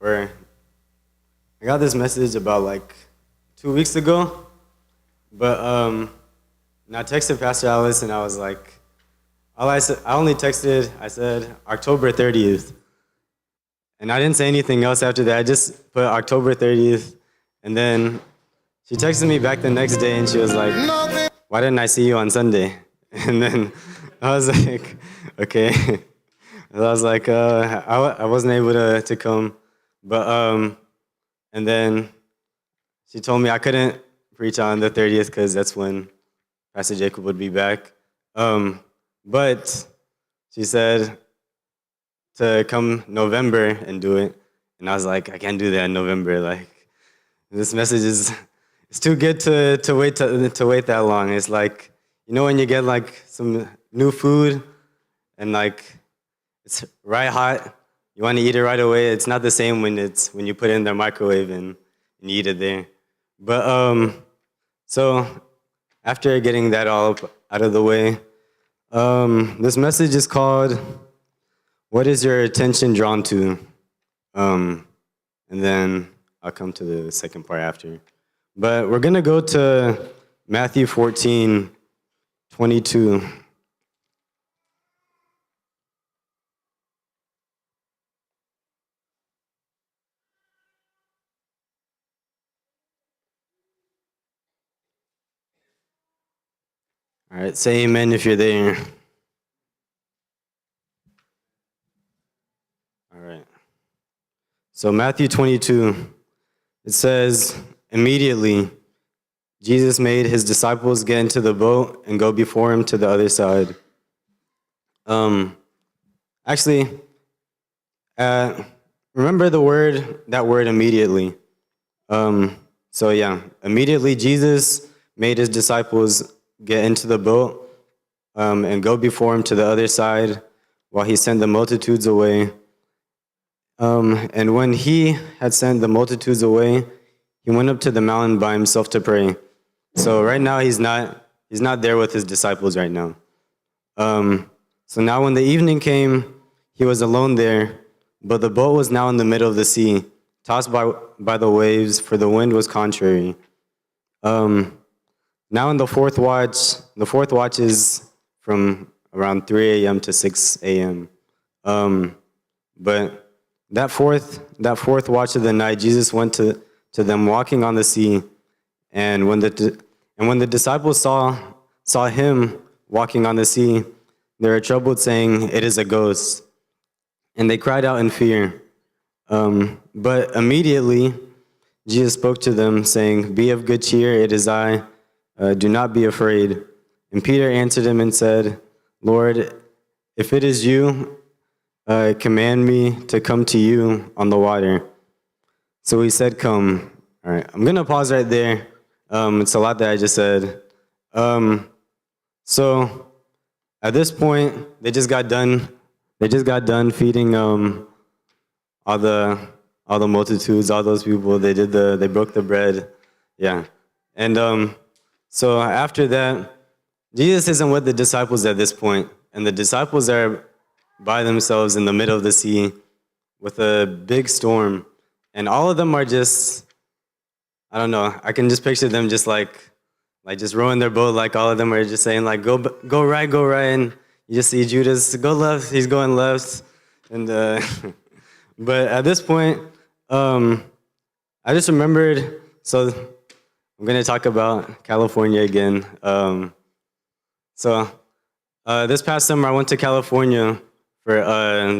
or I got this message about like 2 weeks ago, but and I texted Pastor Alice and I was like, I only texted, I said October 30th. And I didn't say anything else after that. I just put October 30th. And then she texted me back the next day and she was like, why didn't I see you on Sunday? And then I was like, okay. And I was like, I wasn't able to come. But, and then she told me I couldn't preach on the 30th because that's when Pastor Jacob would be back. But she said to come November and do it. And I was like, I can't do that in November. Like, this message is, it's too good to wait that long. It's like, you know, when you get like some new food and like it's right hot, you want to eat it right away. It's not the same when you put it in the microwave and you eat it there. But so after getting that all out of the way, this message is called, what is your attention drawn to? And then I'll come to the second part after. But we're going to go to Matthew 14:22. All right, say amen if you're there. All right. So Matthew 22, it says, immediately Jesus made his disciples get into the boat and go before him to the other side. Actually, remember that word immediately. So yeah, immediately Jesus made his disciples get into the boat and go before him to the other side while he sent the multitudes away. And when he had sent the multitudes away, he went up to the mountain by himself to pray. So right now he's not there with his disciples right now. So now when the evening came, he was alone there, but the boat was now in the middle of the sea, tossed by the waves, for the wind was contrary. Now in the fourth watch is from around 3 a.m. to 6 a.m. But that fourth watch of the night, Jesus went to them walking on the sea, and when the disciples saw him walking on the sea, they were troubled, saying, "It is a ghost," and they cried out in fear. But immediately Jesus spoke to them, saying, "Be of good cheer, it is I. Do not be afraid." And Peter answered him and said, "Lord, if it is you, command me to come to you on the water." So he said, "Come." All right, I'm going to pause right there. It's a lot that I just said. So at this point, they just got done feeding all the multitudes, all those people. They broke the bread. Yeah. And so after that, Jesus isn't with the disciples at this point, and the disciples are by themselves in the middle of the sea with a big storm, and all of them are just, I don't know, I can just picture them just like just rowing their boat, like all of them are just saying like, go right, and you just see Judas, go left, he's going left, and but at this point, I just remembered, so I'm going to talk about California again. So this past summer, I went to California for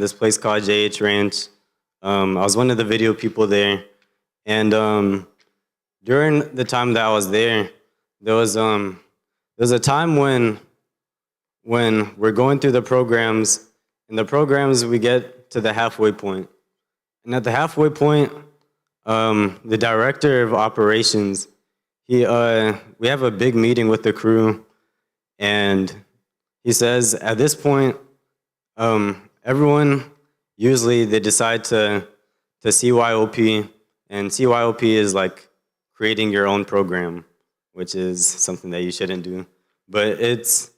this place called JH Ranch. I was one of the video people there. And during the time that I was there was a time when we're going through the programs. In the programs, we get to the halfway point. And at the halfway point, the director of operations, we have a big meeting with the crew, and he says at this point, everyone usually they decide to CYOP, and CYOP is like creating your own program, which is something that you shouldn't do. But it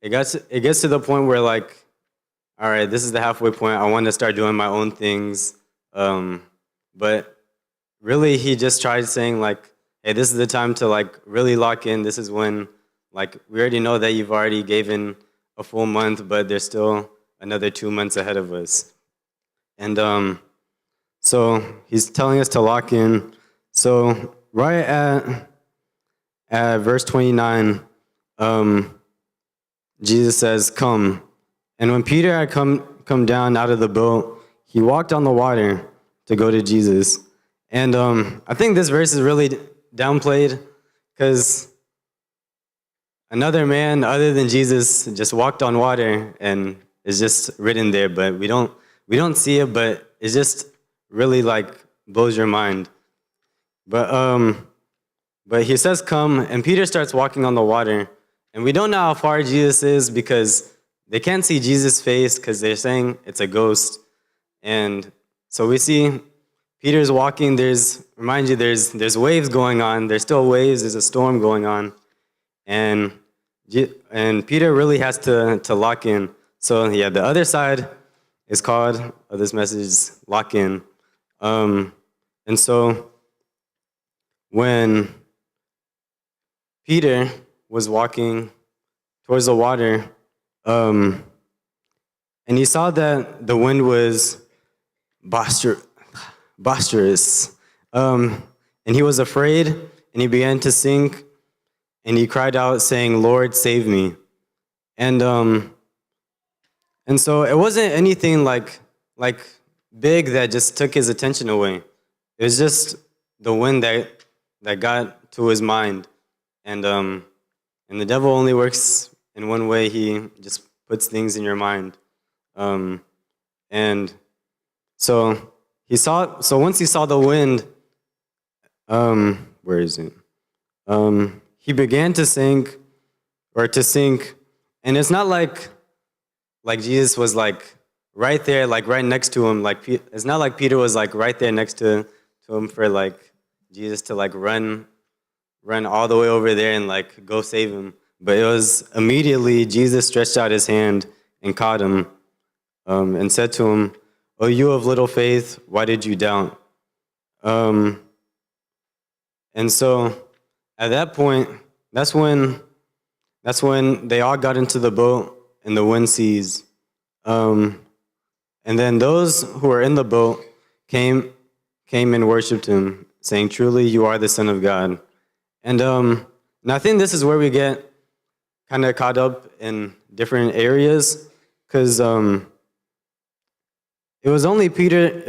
gets to the point where like, all right, this is the halfway point. I want to start doing my own things. But really, he just tried saying like, "Hey, this is the time to like really lock in. This is when like we already know that you've already given a full month, but there's still another 2 months ahead of us." And so he's telling us to lock in. So right at verse 29, Jesus says, "Come." And when Peter had come down out of the boat, he walked on the water to go to Jesus. And I think this verse is really downplayed because another man other than Jesus just walked on water and is just written there, but we don't see it, but it just really like blows your mind. But he says, "Come," and Peter starts walking on the water. And we don't know how far Jesus is because they can't see Jesus' face because they're saying it's a ghost. And so we see Peter's walking. Remind you, there's waves going on. There's still waves. There's a storm going on. And Peter really has to lock in. So yeah, the other side is called, of this message, lock in. And so when Peter was walking towards the water, and he saw that the wind was boisterous, and he was afraid, and he began to sink, and he cried out, saying, "Lord, save me." And so it wasn't anything like big that just took his attention away. It was just the wind that got to his mind. And the devil only works in one way. He just puts things in your mind. And so once he saw the wind, where is it? He began to sink, and it's not like Jesus was like right there, like right next to him. Like it's not like Peter was like right there next to him for like Jesus to like run all the way over there and like go save him. But it was immediately Jesus stretched out his hand and caught him, and said to him, "Oh, you of little faith, why did you doubt?" And so at that point, that's when they all got into the boat and the wind ceased. And then those who were in the boat came and worshipped him, saying, "Truly, you are the Son of God." And I think this is where we get kind of caught up in different areas, because it was only Peter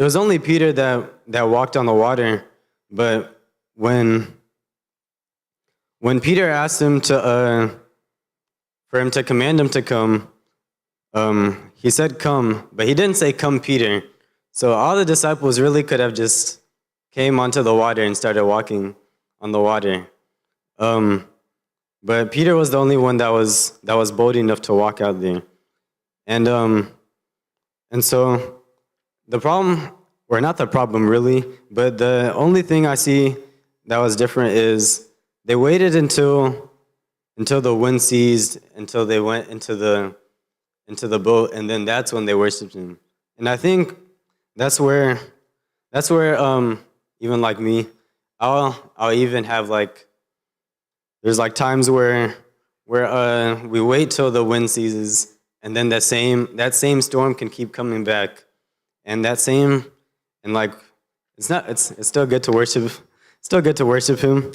that walked on the water. But when Peter asked him for him to command him to come, he said, "Come," but he didn't say, "Come, Peter." So all the disciples really could have just came onto the water and started walking on the water. But Peter was the only one that was bold enough to walk out there. And so the problem, or not the problem really, but the only thing I see that was different is they waited until the wind ceased, until they went into the boat, and then that's when they worshiped him. And I think that's where even like me, I'll even have like, there's like times where we wait till the wind ceases, and then that same storm can keep coming back, and like it's still good to worship him,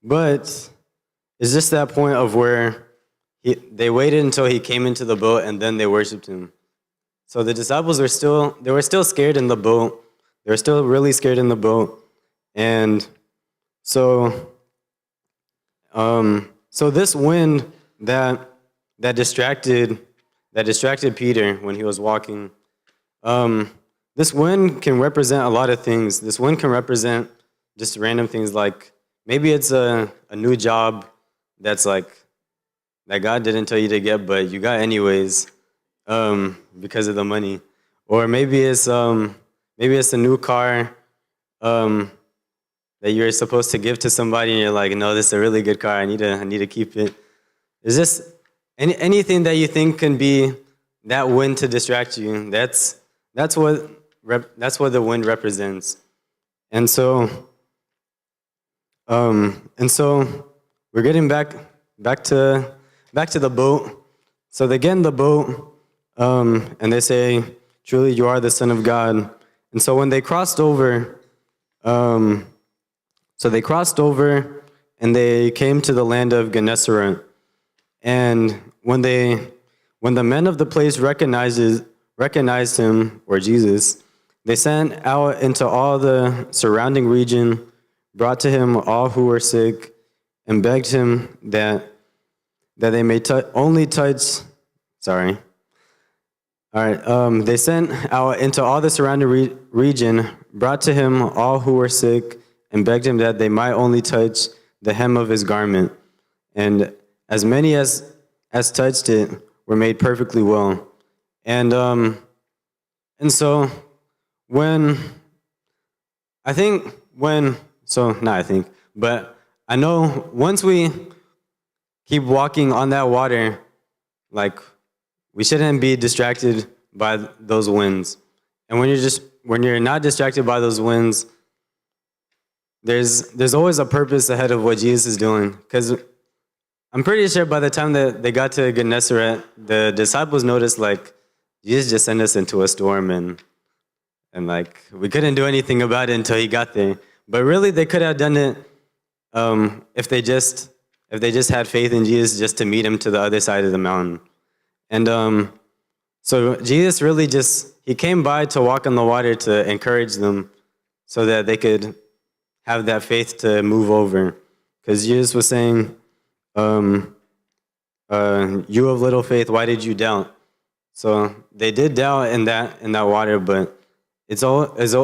but it's just that point of where they waited until he came into the boat, and then they worshiped him. So the disciples were still scared in the boat. They were still really scared in the boat, and so this wind that distracted Peter when he was walking, this wind can represent a lot of things. This wind can represent just random things, like maybe it's a new job that's like that God didn't tell you to get, but you got anyways, because of the money. Or maybe it's a new car that you're supposed to give to somebody, and you're like, "No, this is a really good car. I need to keep it." It's just anything that you think can be that wind to distract you. That's what the wind represents. And so we're getting back to the boat. So they get in the boat, and they say, "Truly, you are the Son of God." And so when they crossed over, and they came to the land of Gennesaret. And when the men of the place recognized him, or Jesus, they sent out into all the surrounding region, brought to him all who were sick, and begged him that they may only touch. Sorry. All right. They sent out into all the surrounding region, brought to him all who were sick, and begged him that they might only touch the hem of his garment. And as many as touched it were made perfectly well. And so but I know once we keep walking on that water, like, we shouldn't be distracted by those winds. And when you're not distracted by those winds, there's always a purpose ahead of what Jesus is doing. Because I'm pretty sure by the time that they got to Gennesaret, the disciples noticed, like, Jesus just sent us into a storm, and like, we couldn't do anything about it until he got there. But really, they could have done it if they just had faith in Jesus, just to meet him to the other side of the mountain. And so Jesus really he came by to walk on the water to encourage them so that they could have that faith to move over. Because Jesus was saying, you of little faith, why did you doubt? So they did doubt in that water, but it was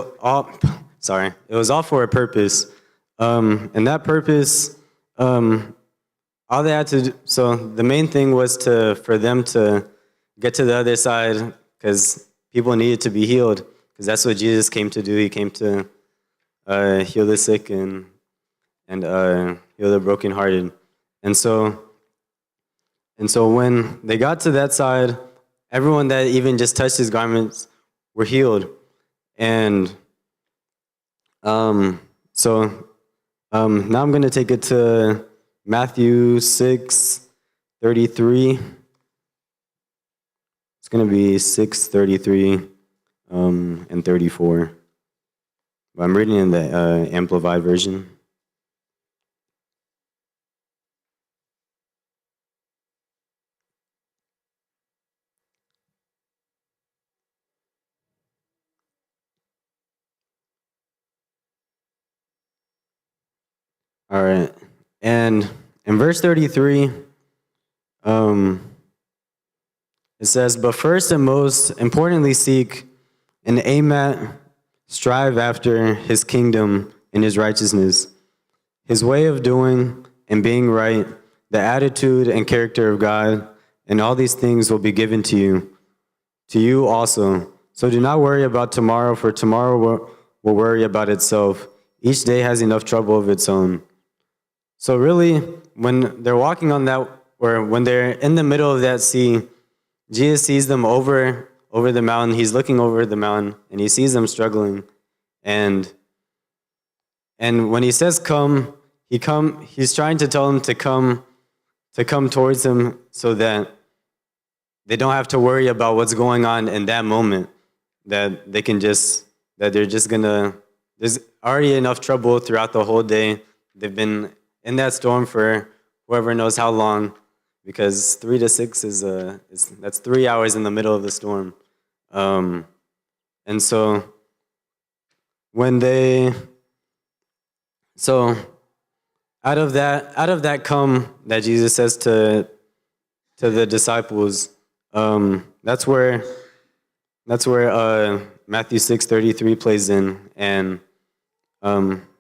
all for a purpose. And that purpose, all they had to do, so the main thing was for them to get to the other side, because people needed to be healed, because that's what Jesus came to do. He came to heal the sick and heal the brokenhearted. And so when they got to that side, everyone that even just touched his garments were healed. And now I'm going to take it to Matthew 6:33. It's going to be 6:33 and 34. But I'm reading in the Amplified version. All right. And in verse 33, it says, "But first and most importantly seek and aim at, strive after his kingdom and his righteousness, his way of doing and being right, the attitude and character of God, and all these things will be given to you also. So do not worry about tomorrow, for tomorrow will worry about itself. Each day has enough trouble of its own." So really, when they're walking on that, or when they're in the middle of that sea, Jesus sees them over the mountain. He's looking over the mountain, and he sees them struggling. And when he says come, he's trying to tell them to come towards him, so that they don't have to worry about what's going on in that moment. That there's already enough trouble throughout the whole day. They've been in that storm for whoever knows how long, because 3 to 6 that's 3 hours in the middle of the storm. And so out of that come that Jesus says to the disciples, that's where Matthew 6:33 plays in. And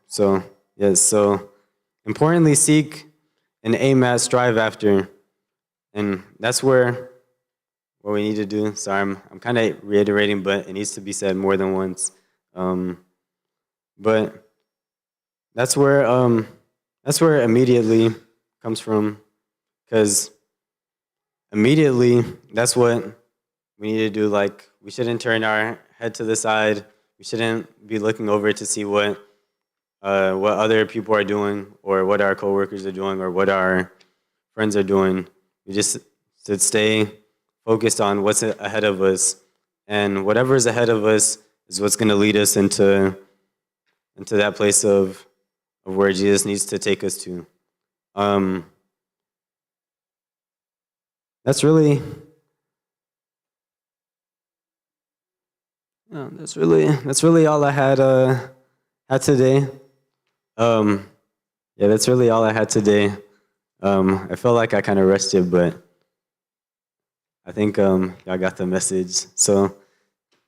so importantly seek and aim at, strive after. And that's what we need to do. Sorry, I'm kind of reiterating, but it needs to be said more than once. But that's where immediately comes from, because immediately that's what we need to do. Like, we shouldn't turn our head to the side. We shouldn't be looking over to see what other people are doing, or what our coworkers are doing, or what our friends are doing. We just should stay focused on what's ahead of us, and whatever is ahead of us is what's going to lead us into that place of where Jesus needs to take us to. Um, that's really, yeah, that's really all I had today. Um, yeah, that's really all I had today. I felt like I kind of rushed it, but I think y'all got the message. So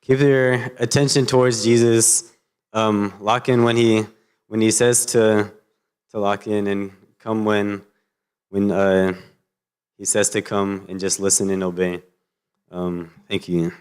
keep your attention towards Jesus. Lock in when he says to lock in, and come when he says to come, and just listen and obey. Thank you.